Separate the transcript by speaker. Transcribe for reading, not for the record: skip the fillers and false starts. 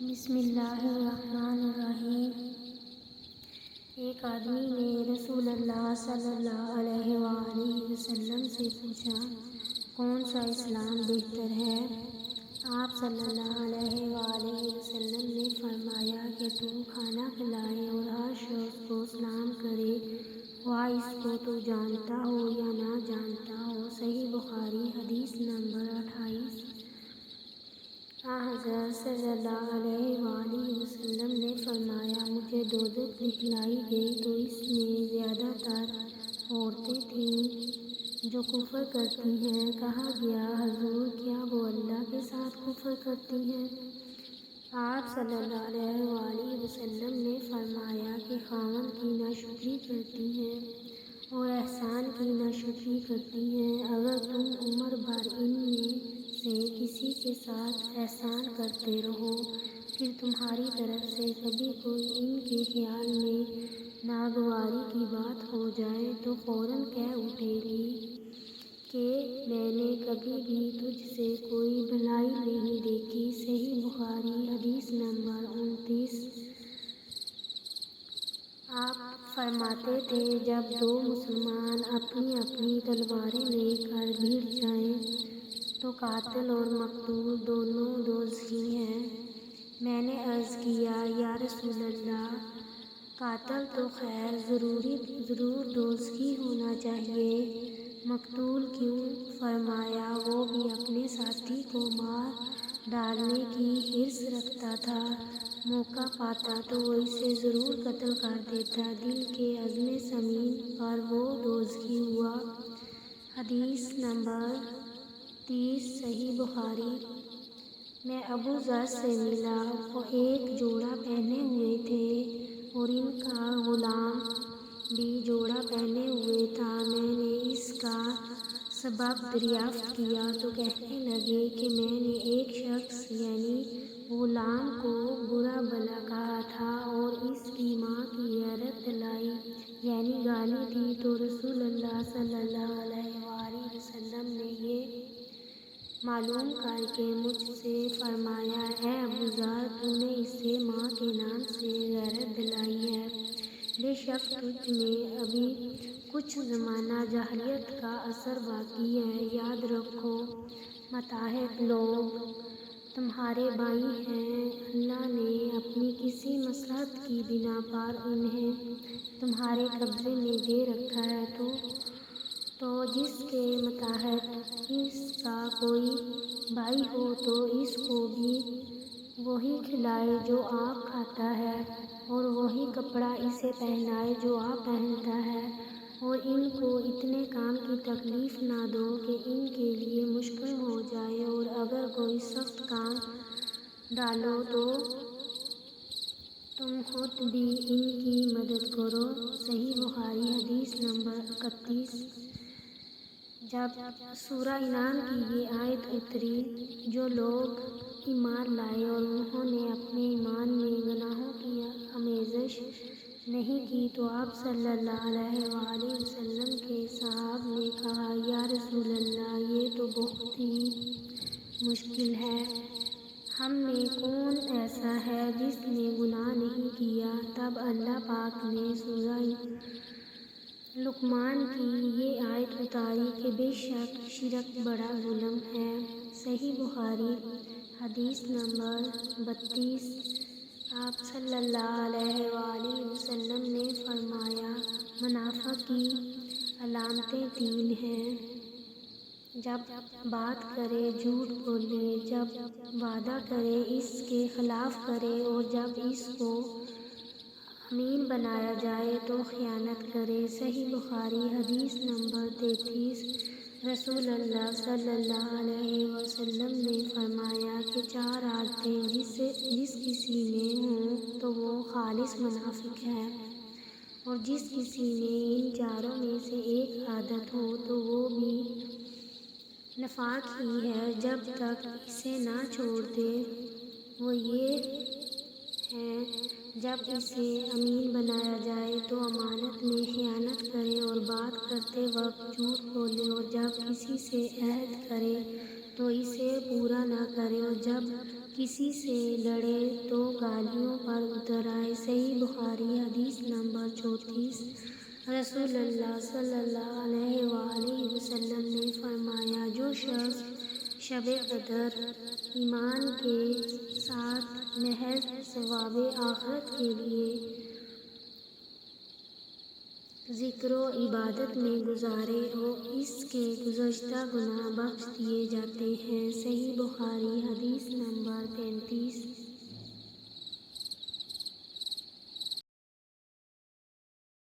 Speaker 1: بسم اللہ الرحمن الرحیم۔ ایک آدمی نے رسول اللہ صلی اللہ علیہ وآلہ وسلم سے پوچھا، کون سا اسلام بہتر ہے؟ آپ صلی اللہ علیہ وآلہ وسلم نے فرمایا کہ تو کھانا کھلائے اور ہر شخص کو سلام کرے، خواہ اس کو تو جانتا ہو یا نہ جانتا ہو۔ صحیح بخاری، حدیث نمبر 28۔ حضرت صلی اللہ علیہ وآلہ وسلم نے فرمایا، مجھے دوزخ دکھلائی گئی تو اس میں زیادہ تر عورتیں تھیں جو کفر کرتی ہیں۔ کہا گیا، حضور کیا وہ اللہ کے ساتھ کفر کرتی ہیں؟ آپ صلی اللہ علیہ وآلہ وسلم نے فرمایا کہ خاوند کی ناشکری کرتی ہیں اور احسان کی ناشکری کرتی ہیں۔ اگر تم عمر بھر ان میں سے کسی کے ساتھ احسان کرتے رہو، پھر تمہاری طرف سے کبھی کوئی ان کے خیال میں ناگواری کی بات ہو جائے تو فوراً کہہ اٹھے گی کہ میں نے کبھی بھی تجھ سے کوئی بھلائی نہیں دیکھی۔ صحیح بخاری، حدیث نمبر 29۔ آپ فرماتے تھے، جب دو مسلمان اپنی اپنی تلواریں لے کر بھیڑ جائیں تو قاتل اور مقتول دونوں دوزخی ہیں۔ میں نے عرض کیا، یا رسول اللہ، قاتل تو خیر ضرور دوزخی ہونا چاہیے، مقتول کیوں؟ فرمایا، وہ بھی اپنے ساتھی کو مار ڈالنے کی حرص رکھتا تھا، موقع پاتا تو وہ اسے ضرور قتل کر دیتا، دل کے عزم سمین پر وہ دوزخی ہوا۔ حدیث نمبر 30۔ صحیح بخاری۔ میں ابو ذر سے ملا، وہ ایک جوڑا پہنے ہوئے تھے اور ان کا غلام بھی جوڑا پہنے ہوئے تھا۔ میں نے اس کا سبب دریافت کیا تو کہنے لگے کہ میں نے ایک شخص یعنی غلام کو برا بھلا کہا تھا اور اس کی ماں کی غیرت دلائی یعنی گالی دی، تو رسول اللہ صلی اللہ علیہ وآلہ وسلم نے یہ معلوم کر کے مجھ سے فرمایا، اے ابو ذر، تو نے اسے ماں کے نام سے غیرت دلائی ہے، بے شک تجھ میں ابھی کچھ زمانہ جاہلیت کا اثر باقی ہے۔ یاد رکھو، متحد لوگ تمہارے بھائی ہیں، اللہ نے اپنی کسی مصلحت کی بنا پر انہیں تمہارے قبضے میں دے رکھا ہے، تو جس کے متحد اس کا کوئی بھائی ہو تو اس کو بھی وہی کھلائے جو آپ کھاتا ہے اور وہی کپڑا اسے پہنائے جو آپ پہنتا ہے، اور ان کو اتنے کام کی تکلیف نہ دو کہ ان کے لیے مشکل ہو جائے، اور اگر کوئی سخت کام ڈالو تو تم خود بھی ان کی مدد کرو۔ صحیح بخاری، حدیث نمبر 31۔ جب سورہ انعام کی یہ آیت اتری، جو لوگ ایمان لائے اور انہوں نے اپنے ایمان میں گناہوں کی آمیزش نہیں کی، تو آپ صلی اللہ علیہ وآلہ وسلم کے صحابہ نے کہا، یا رسول اللہ، یہ تو بہت ہی مشکل ہے، ہم میں کون ایسا ہے جس نے گناہ نہیں کیا؟ تب اللہ پاک نے سورہ لقمان کی یہ آیت اتاری کہ بے شک شرک بڑا ظلم ہے۔ صحیح بخاری، حدیث نمبر 32۔ آپ صلی اللہ علیہ وآلہ وسلم نے فرمایا، منافق کی علامتیں 3 ہیں، جب بات کرے جھوٹ بولے، جب وعدہ کرے اس کے خلاف کرے، اور جب اس کو امین بنایا جائے تو خیانت کرے۔ صحیح بخاری، حدیث نمبر 33۔ رسول اللہ صلی اللہ علیہ وسلم نے فرمایا کہ 4 عادتیں جس کسی میں ہوں تو وہ خالص منافق ہے، اور جس کسی میں ان 4 میں سے ایک عادت ہو تو وہ بھی نفاق ہی ہے جب تک اسے نہ چھوڑ دے۔ وہ یہ ہیں، جب اسے امین بنایا جائے تو امانت میں خیانت کرے اور بات کرتے وقت جھوٹ بولے، اور جب کسی سے عہد کرے تو اسے پورا نہ کرے، اور جب کسی سے لڑے تو گالیوں پر اتر آئے۔ صحیح بخاری حدیث نمبر 34۔ رسول اللہ صلی اللہ علیہ وآلہ وسلم نے فرمایا، جو شخص شب قدر ایمان کے ساتھ محض ثواب آخرت کے لیے ذکر و عبادت میں گزارے اور اس کے گزشتہ گناہ بخش دیے جاتے ہیں۔ صحیح بخاری حدیث نمبر 35۔